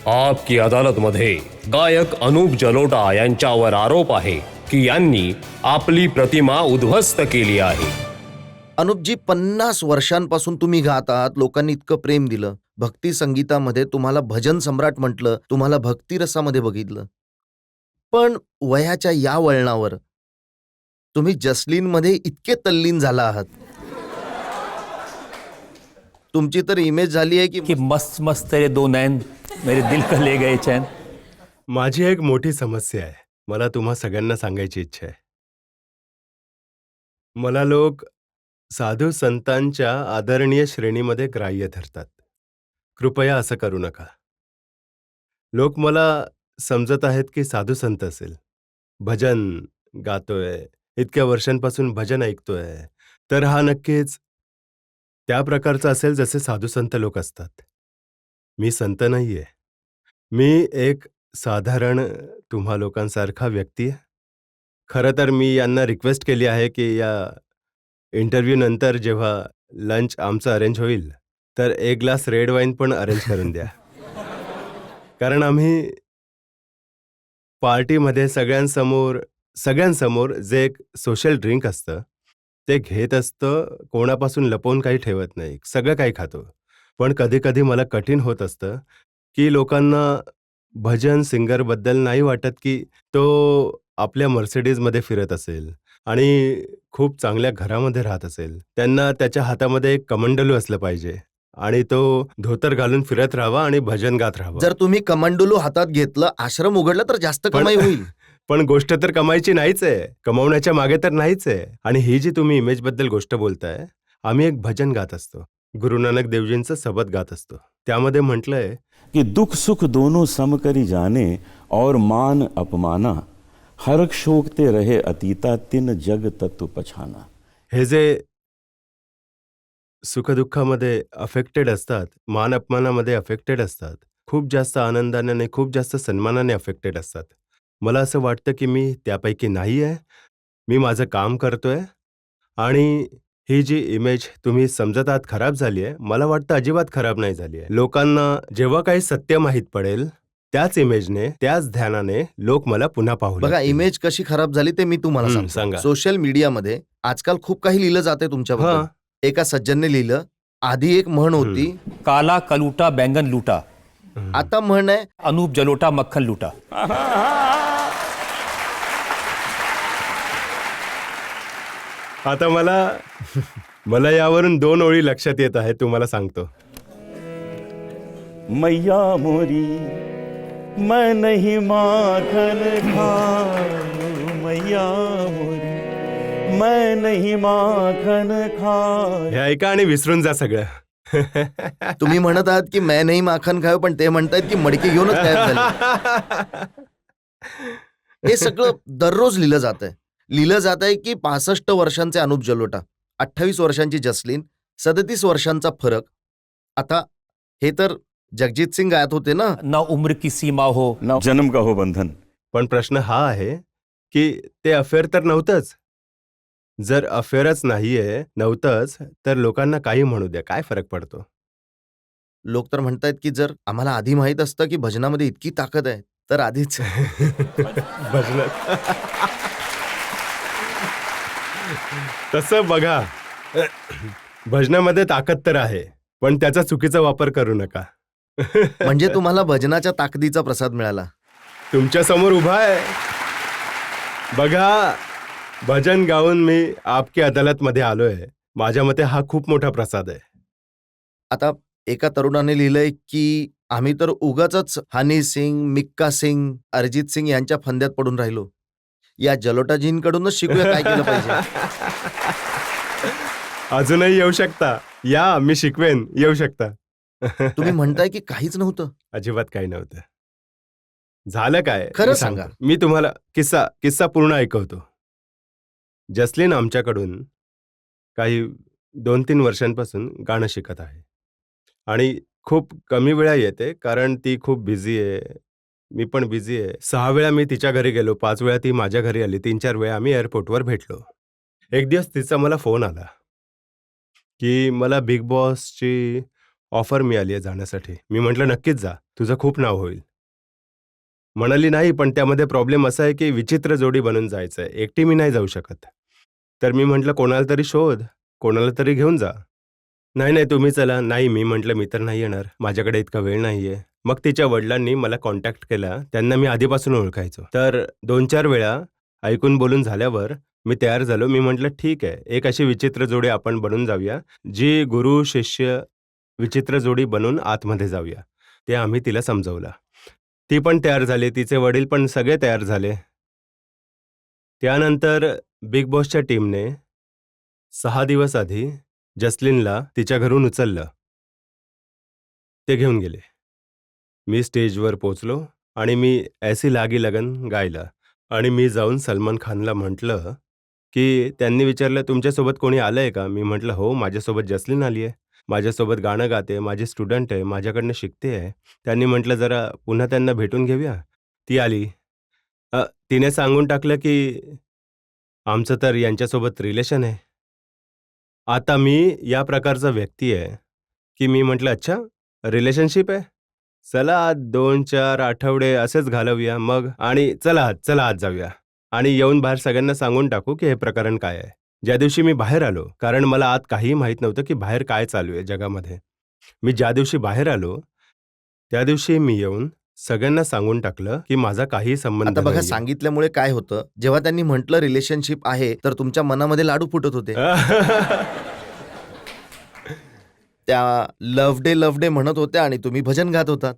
आपकी अदालतमध्ये गायक अनूप जलोटा यांच्यावर आरोप आहे की यांनी आपली प्रतिमा उद्ध्वस्त केली आहे. अनुपजी, 50 वर्षांपासून तुम्ही गात आहात. लोकांनी इतकं प्रेम दिलं. भक्ती संगीतामध्ये तुम्हाला भजन सम्राट म्हटलं, तुम्हाला भक्तिरसामध्ये बघितलं. पण वयाच्या या वळणावर तुम्ही जसलीनमध्ये इतके तल्लीन झाला आहात. तुमची तर इमेज झाली आहे कि की मस्त मस्त तेरे दो नैन मेरे दिल का ले गए चैन. माझी एक मोठी समस्या आहे. मला तुम्हा सगळ्यांना सांगायची इच्छा आहे. मला लोक साधू संतांच्या आदरणीय श्रेणीमध्ये ग्राह्य धरतात. कृपया असं करू नका. लोक मला समजत आहेत की साधू संत असेल, भजन गातोय, इतक्या वर्षांपासून भजन ऐकतोय, तर हा नक्कीच त्या प्रकारचा असेल जसे साधू संत लोक असतात. मी संत नाहीये. मी एक साधारण तुम्हा लोकांसारखा व्यक्ती आहे. खरं तर मी यांना रिक्वेस्ट केली आहे की या इंटरव्ह्यू नंतर जेव्हा लंच आमचं अरेंज होईल तर एक ग्लास रेड वाईन पण अरेंज करून द्या. कारण आम्ही पार्टीमध्ये सगळ्यांसमोर जे एक सोशल ड्रिंक असतं ते घेत असतं. कोणापासून लपवून काही ठेवत नाही, सगळं काही खातो. पण कधी कधी मला कठीण होत असतं की लोकांना भजन सिंगरबद्दल नाही वाटत की तो आपल्या मर्सिडीजमध्ये फिरत असेल आणि खूप चांगल्या घरामध्ये राहत असेल. त्यांना त्याच्या हातामध्ये एक कमंडलू असलं पाहिजे आणि तो धोतर घालून फिरत राहावा आणि भजन गात राहावा. जर तुम्ही कमंडलू हातात घेतलं, आश्रम उघडला तर जास्त कमाई होईल. पण गोष्ट तर कमाईची नाहीच आहे, कमवण्याच्या मागे तर नाहीच आहे. आणि ही जी तुम्ही इमेजबद्दल गोष्ट बोलताय, आम्ही एक भजन गात असतो, गुरु नानक देवजींचं सबद गात असतो. त्यामध्ये म्हटलंय कि दुख सुख दोनों सम करी जाने और मान अपमाना, हर्ष शोकते रहे अतीता तिन जग तत्व पछाना. हे जे सुखदुःखामध्ये अफेक्टेड असतात, मान अपमानामध्ये अफेक्टेड असतात, खूप जास्त आनंदाने आणि खूप जास्त सन्मानाने अफेक्टेड असतात. मला असं वाटतं की मी त्यापैकी नाही आहे. मी माझं काम करतोय आणि ही जी इमेज तुम्ही समजत आहात खराब झाली आहे, मला वाटतं अजिबात खराब नाही झाली आहे. लोकांना जेव्हा काही सत्य माहीत पडेल त्याच इमेजने, त्याच ध्यानाने लोक मला पुन्हा पाहू बघा, लागतील. इमेज कशी खराब झाली ते मी तुम्हाला सांगतो. सांगा. सोशल मीडियामध्ये आजकाल खूप काही लिहिलं जाते तुमच्याबद्दल. हां. एका सज्जनने लिहिलं, आधी एक म्हण होती, काला कलूटा बैंगन लूटा, आता म्हण आहे अनूप जलोटा मक्खन लूटा. आता मला यावरून 2 ओळी लक्षात येत आहेत, तुम्हाला सांगतो. मैया मोरी मैं नहीं माखन खाऊं, मैया मोरी मैं नहीं माखन खाऊं. हे ऐका आणि विसरून जा सगळं. तुम्ही म्हणत आहात की मैं नाही माखन खायो, पण ते म्हणतायत की मडकी घेऊनच गायब झाले. हे सगळं दररोज लिहिलं जात आहे. लिहिलं जात आहे की 65 वर्षांचे अनुप जलोटा, 28 वर्षांची जसलीन, 37 वर्षांचा फरक. आता हे तर जगजीत सिंग गायत होते ना. ना उम्र की सीमा हो, ना जन्म का हो बंधन. पण प्रश्न हा आहे की ते अफेअर तर नव्हतंच. जर अफेअरच नव्हतंच तर लोकांना काही म्हणू द्या, काय फरक पडतो? लोक तर म्हणतायत की जर आम्हाला आधी माहित असतं की भजनामध्ये इतकी ताकद आहे तर आधीच. भजनात तसं बघा, भजनामध्ये ताकद तर आहे, पण त्याचा चुकीचा वापर करू नका. म्हणजे तुम्हाला भजनाच्या ताकदीचा प्रसाद मिळाला. तुमच्या समोर उभा आहे बघा, भजन गाऊन मी आपकी अदालतमध्ये आलोय. माझ्या मते हा खूप मोठा प्रसाद आहे. आता एका तरुणाने लिहिलंय की आम्ही तर उगाचच हनी सिंग, मिक्का सिंग, अरिजित सिंग यांच्या फंद्यात पडून राहिलो. या जलोटाजींकडूनच शिकूया काय केलं पाहिजे. अजूनही येऊ शकता, या, मी शिकवेन, येऊ शकता. तुम्ही म्हणताय की काहीच नव्हतं. अजिबात काही नव्हतं. झालं काय खरं मी सांगा. सांगतो. मी तुम्हाला किस्सा पूर्ण ऐकवतो. जसलीन आमच्याकडून काही 2-3 वर्षांपासून गाणं शिकत आहे आणि खूप कमी वेळा येते कारण ती खूप बिझी आहे. मी पण बिझी आहे. 6 वेळा मी तिच्या घरी गेलो, 5 वेळा ती माझ्या घरी आली, 3-4 वेळा आम्ही एअरपोर्टवर भेटलो. एक दिवस तिचा मला फोन आला की मला बिग बॉसची ऑफर मिळाली आहे जाण्यासाठी. मी म्हटलं नक्कीच जा, तुझं खूप नाव होईल. म्हणाली नाही, पण त्यामध्ये प्रॉब्लेम असा आहे की विचित्र जोडी बनून जायचं आहे, एकटी मी नाही जाऊ शकत. तर मी म्हटलं कोणाला तरी शोध, कोणाला तरी घेऊन जा. नाही नाही तुम्ही चला. नाही, मी म्हटलं मी तर नाही येणार, माझ्याकडे इतका वेळ नाहीये. मग तिच्या वडिलांनी मला कॉन्टॅक्ट केला, त्यांना मी आधीपासून ओळखायचो. तर 2-4 वेळा ऐकून बोलून झाल्यावर मी तयार झालो. मी म्हटलं ठीक आहे, एक अशी विचित्र जोडी आपण बनून जाऊया, जी गुरु शिष्य विचित्र जोडी बनून आतमध्ये जाऊया. ते आम्ही तिला समजवलं. ती पण तयार झाली, तिचे वडील पण सगळे तयार झाले. त्यानंतर बिग बॉसच्या टीमने 6 दिवस आधी जसलीनला तिच्या घरून उचललं. ते घेऊन गेले. मी स्टेजवर पोचलो आणि मी ऐसी लागी लगन गायलं आणि मी जाऊन सलमान खानला म्हटलं, की त्यांनी विचारलं तुमच्यासोबत कोणी आलंय का? मी म्हटलं हो, माझ्यासोबत जसलीन आली आहे. माझ्यासोबत गाणं गाते, माझी स्टुडंट आहे, माझ्याकडनं शिकते आहे. त्यांनी म्हटलं जरा पुन्हा त्यांना भेटून घेऊया. ती आली. तिने सांगून टाकलं की आमचं तर यांच्यासोबत रिलेशन आहे. आता मी या प्रकारचा व्यक्ती आहे, की मी म्हटलं अच्छा रिलेशनशिप आहे? चला आज 2-4 आठवडे असेच घालवूया मग आणि चला आज जाऊया आणि येऊन बाहेर सगळ्यांना सांगून टाकू की हे प्रकरण काय आहे. ज्या दिवशी मी बाहेर आलो, कारण मला आत काहीही माहीत नव्हतं की बाहेर काय चालू आहे जगामध्ये. मी ज्या दिवशी बाहेर आलो, त्या दिवशी मी येऊन सगळ्यांना सांगून टाकलं की माझा काही संबंध आता बघा नाहीये. सांगितल्यामुळे काय होतं, जेव्हा त्यांनी म्हटलं रिलेशनशिप आहे तर तुमच्या मनामध्ये लाडू फुटत होते. त्या लव्ह डे म्हणत होत्या आणि तुम्ही भजन गात होतात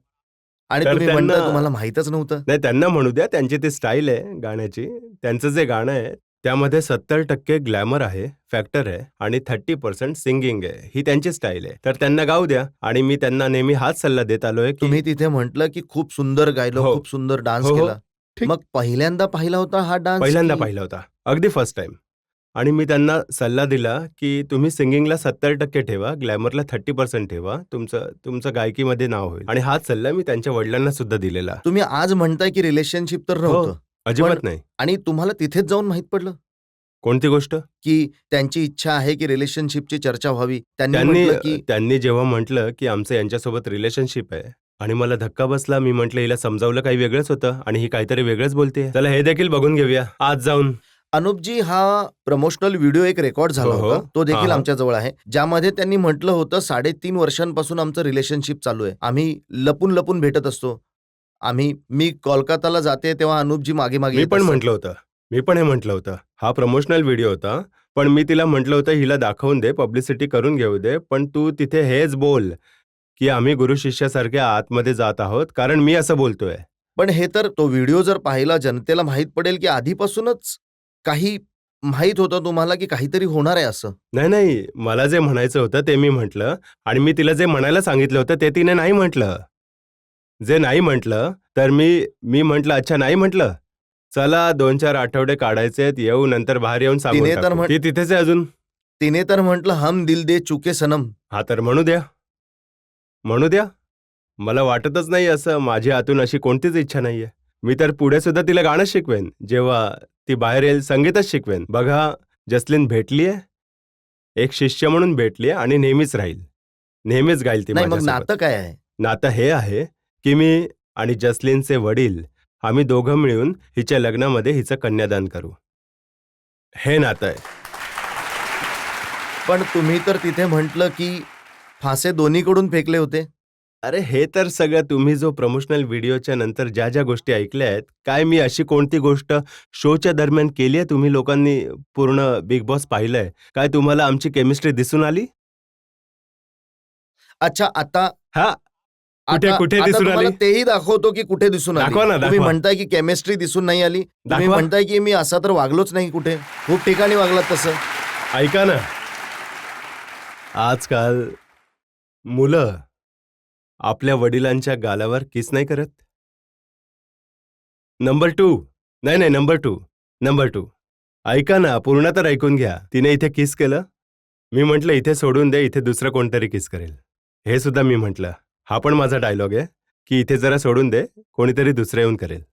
आणि तर तुम्ही त्यांना- म्हणता तुम्हाला माहीतच नव्हतं. नाही, त्यांना म्हणू द्या, त्यांची ती स्टाईल आहे गाण्याची. त्यांचं जे गाणं आहे त्यामध्ये 70% ग्लॅमर आहे, फॅक्टर आहे आणि 30% सिंगिंग आहे. ही त्यांची स्टाईल आहे. तर त्यांना गाऊ द्या आणि मी त्यांना नेहमी हाच सल्ला देत आलोय की तुम्ही तिथे म्हटलं की खूप सुंदर गायलो, हो. खूप सुंदर डान्स हो, हो. केला. ठीक. मग पहिल्यांदा पाहिला होता हा डान्स? पहिल्यांदा की- पाहिला होता, अगदी फर्स्ट टाइम. आणि मी त्यांना सल्ला दिला की तुम्ही सिंगिंगला 70% ठेवा, ग्लॅमरला 30% ठेवा, तुमचं गायकीमध्ये नाव होईल. आणि हाच सल्ला मी त्यांच्या वडिलांना सुद्धा दिलेला. तुम्ही आज म्हणताय की रिलेशनशिप तर नव्हतं अजिबात पण- नाही. आणि तुम्हाला तिथेच जाऊन माहित पडलं कोणती गोष्ट? की त्यांची इच्छा आहे की रिलेशनशिपची चर्चा व्हावी. त्यांनी म्हटलं की त्यांनी जेव्हा म्हटलं की आमचं यांच्यासोबत रिलेशनशिप आहे आणि मला धक्का बसला. मी म्हटलं हिला समजावलं काही वेगळंच होतं आणि ही काहीतरी वेगळंच बोलते. चला हे देखील बघून घेऊया आज जाऊन. अनुपजी, हा प्रमोशनल व्हिडिओ एक रेकॉर्ड झाला हो, हो. होता, तो देखील हा. आमच्या जवळ आहे, ज्यामध्ये त्यांनी म्हटलं होतं 3.5 वर्षांपासून आमचं रिलेशनशिप चालू आहे. आम्ही लपून लपून भेटत असतो. मी कोलकाताला जाते तेव्हा अनुपजी मागे मागे मी येत पण असतात. म्हटलं होतं, मी पण हे म्हटलं होतं. हा प्रमोशनल व्हिडिओ होता, पण मी तिला म्हटलं होतं हिला दाखवून दे, पब्लिसिटी करून घेऊ दे, पण तू तिथे हेच बोल की आम्ही गुरु शिष्यासारखे आतमध्ये जात आहोत, कारण मी असं बोलतोय. पण हे तर तो व्हिडिओ जर पाहिला जनतेला माहित पडेल की आधीपासूनच काही माहित होतं तुम्हाला की काहीतरी होणार आहे असं. नाही, मला जे म्हणायचं होतं ते मी म्हटलं आणि मी तिला जे म्हणायला सांगितलं होतं ते तिने नाही म्हटलं. जे नाही म्हटलं तर मी म्हटलं अच्छा नाही म्हटलं, चला 2-4 आठवडे काढायचेत, येऊ नंतर बाहेर येऊन सांगून तिने तर टाकू. म्हण- ती तिथेच आहे अजून. तिने तर म्हटलं हम दिल दे चुके सनम. हा तर म्हणू द्या. मला वाटतच नाही असं, माझ्या हातून अशी कोणतीच इच्छा नाहीये. मी तर पुढे सुद्धा तिला गाणं शिकवेन, जेव्हा ती बाहेर येईल संगीतच शिकवेन. बघा, जसलीन भेटलीये, एक शिष्य म्हणून भेटलीये आणि नेहमीच राहील, नेहमीच गाईल ती नाही, मग माझ्यासोबत. नातं काय आहे? नातं हे आहे की मी आणि जसलीनचे वडील आम्ही दोघं मिळून हिच्या लग्नामध्ये हिचं कन्यादान करू. हे नातं आहे. पण तुम्ही तर तिथे म्हटलं की फासे दोन्हीकडून फेकले होते. अरे हे तर सगळं तुम्ही जो प्रमोशनल व्हिडिओच्या नंतर ज्या ज्या गोष्टी ऐकल्या आहेत, काय मी अशी कोणती गोष्ट शोच्या दरम्यान केली आहे? तुम्ही लोकांनी पूर्ण बिग बॉस पाहिलंय, काय तुम्हाला आमची केमिस्ट्री दिसून आली? अच्छा, आता हा, कुठे दिसून तुम्हाला आली? तेही दाखवतो की कुठे दिसून आली. दाखवा ना, तुम्ही दाखवा. म्हणताय की केमिस्ट्री दिसून नाही आली. तुम्ही दाखवा. म्हणताय की मी असा तर वागलोच नाही कुठे. खूप ठिकाणी वागलात तसं. ऐका ना, आजकाल मुलं आपल्या वडिलांच्या गालावर किस नाही करत. नंबर 2 ऐका ना, पूर्ण तर ऐकून घ्या. तिने इथे किस केलं, मी म्हटलं इथे सोडून दे, इथे दुसरं कोणतरी किस करेल. हे सुद्धा मी म्हटलं. हा पण माझा डायलॉग आहे की इथे जरा सोडून दे, कोणीतरी दुसरं येऊन करेल.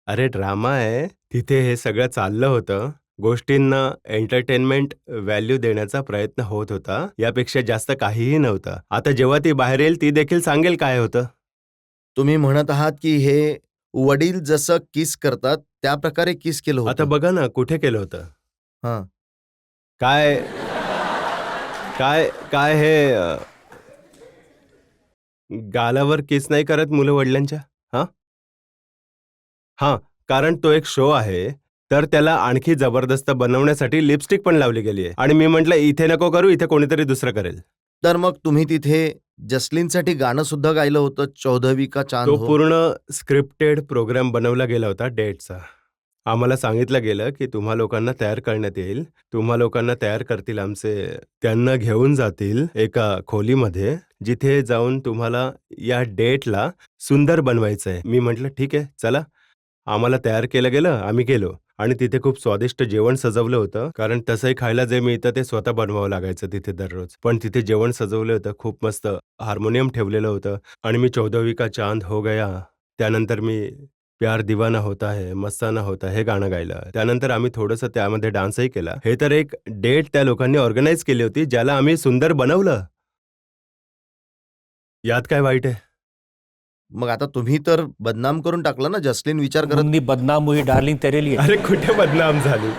अरे ड्रामा आहे, तिथे हे सगळं चाललं होतं गोष्टींना एंटरटेनमेंट व्हॅल्यू देण्याचा प्रयत्न होत होता. यापेक्षा जास्त काहीही नव्हतं. आता जेव्हा ती बाहेर येईल ती देखील सांगेल काय होतं. तुम्ही म्हणत आहात की हे वडील जसं किस करतात त्या प्रकारे किस केलं आता होतं. बघा ना कुठे केलं होतं. हां. काय काय काय हे गालावर किस नाही करत मुलं वडिलांच्या. हां हां कारण तो एक शो आहे, तर त्याला आणखी जबरदस्त बनवण्यासाठी लिपस्टिक पण लावली गेली आहे. आणि मी म्हटलं इथे नको करू, इथे कोणीतरी दुसरं करेल. तर मग तुम्ही तिथे जसलीनसाठी गाणं सुद्धा गायलं होतं, चौदहवी का चांद तो हो. पूर्ण स्क्रिप्टेड प्रोग्राम बनवला गेला होता डेटचा. आम्हाला सांगितलं गेलं की तुम्हा लोकांना तयार करण्यात येईल. तुम्हा लोकांना तयार करतील आमचे. त्यांना घेऊन जातील एका खोलीमध्ये, जिथे जाऊन तुम्हाला या डेटला सुंदर बनवायचं आहे. मी म्हटलं ठीक आहे चला. आम्हाला तयार केलं गेलं, आम्ही गेलो आणि तिथे खूप स्वादिष्ट जेवण सजवलं होतं. कारण तसंही खायला जे मिळतं ते स्वतः बनवावं लागायचं तिथे दररोज. पण तिथे जेवण सजवलं होतं, खूप मस्त हार्मोनियम ठेवलेलं होतं आणि मी 14वीं का चांद हो गया, त्यानंतर मी प्यार दीवाना होता है, मस्ताना होता हे गाणं गायलं. त्यानंतर आम्ही थोडंसं त्यामध्ये डान्सही केला. हे तर एक डेट त्या लोकांनी ऑर्गनाईज केली होती, ज्याला आम्ही सुंदर बनवलं. यात काय वाईट आहे? मग आता तुम्ही तर बदनाम करून टाकलं ना. जसलीन विचार करत मुन्नी बदनाम हुई डार्लिंग तेरे लिए. अरे कुठे बदनाम झाली?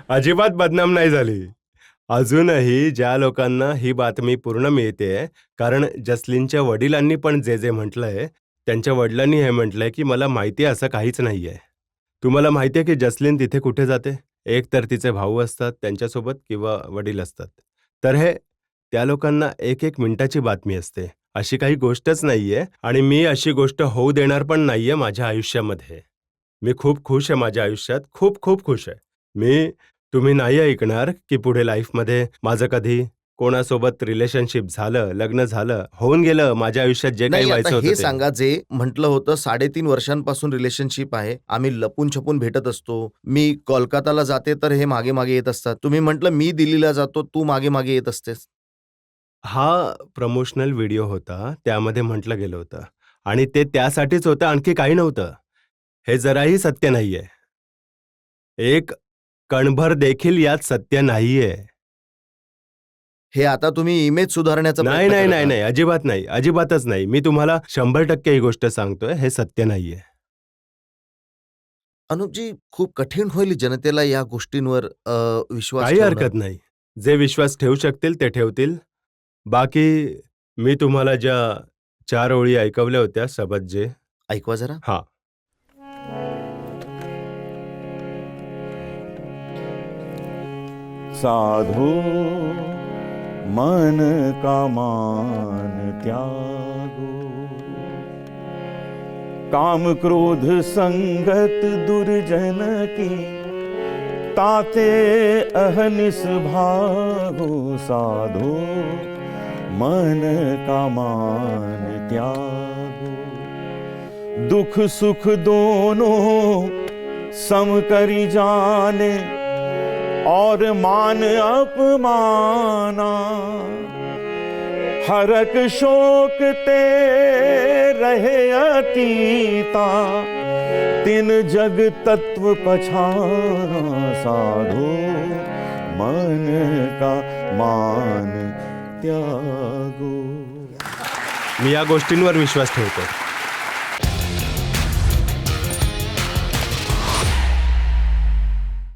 अजिबात बदनाम नाही झाली. अजूनही ज्या लोकांना ही बातमी पूर्ण मिळतेय, कारण जसलीनच्या वडिलांनी पण जे म्हटलंय, त्यांच्या वडिलांनी हे म्हटलंय की मला माहिती आहे असं काहीच नाहीये. तुम्हाला माहिती आहे की जसलीन तिथे कुठे जाते? एक तर तिचे भाऊ असतात त्यांच्यासोबत किंवा वडील असतात. तर हे त्या लोकांना एक मिनिटाची बातमी असते. अशी काही गोष्टच नाहीये आणि मी अशी गोष्ट होऊ देणार पण नाहीये माझ्या आयुष्यामध्ये. मी खूप खुश आहे माझ्या आयुष्यात, खूप खूप खुश आहे. तुम्ही नाही ऐकणार की पुढे लाईफमध्ये माझं कधी कोणासोबत रिलेशनशिप झालं, लग्न झालं, होऊन गेलं माझ्या आयुष्यात जे काही नाही. व्हायचं आता होतं हे ते. सांगा, जे म्हटलं होतं 3.5 वर्षांपासून रिलेशनशिप आहे, आम्ही लपून छपून भेटत असतो, मी कोलकाताला जाते तर हे मागे मागे येत असतात. तुम्ही म्हटलं मी दिल्लीला जातो, तू मागे मागे येत असतेस. हा प्रमोशनल व्हिडिओ होता, त्यामध्ये म्हटलं गेलं होतं आणि ते त्यासाठीच होतं, आणखी काही नव्हतं. हे जराही सत्य नाहीये. एक कणभर देखील यात सत्य नाहीये. हे आता तुम्ही इमेज सुधारण्याचा नाही प्रयत्न नाही करत नाही आहात. नाही अजिबात नाही, अजिबातच नाही. मी तुम्हाला 100% ही गोष्ट सांगतोय, हे सत्य नाहीये. अनुपजी, खूप कठीण होईल जनतेला या गोष्टींवर विश्वास काही ठेवणं. हरकत नाही. जे विश्वास ठेवू शकतील ते ठेवतील. बाकी मी तुम्हाला ज्या 4 ओळी ऐकवल्या होत्या सबद जे. ऐकवा जरा. हां. साधो मन का मान त्यागो, काम क्रोध संगत दुर्जन की, ताते अहनिस भागो. साधो मन का मान त्यागो, दुख सुख दोनों सम करी जाने, और मान अपमाना. हरक शोक ते रहे अतीता, तिन जग तत्व पछाना. साधो मन का मान त्यागो. मी या गोष्टींवर विश्वास ठेवतो.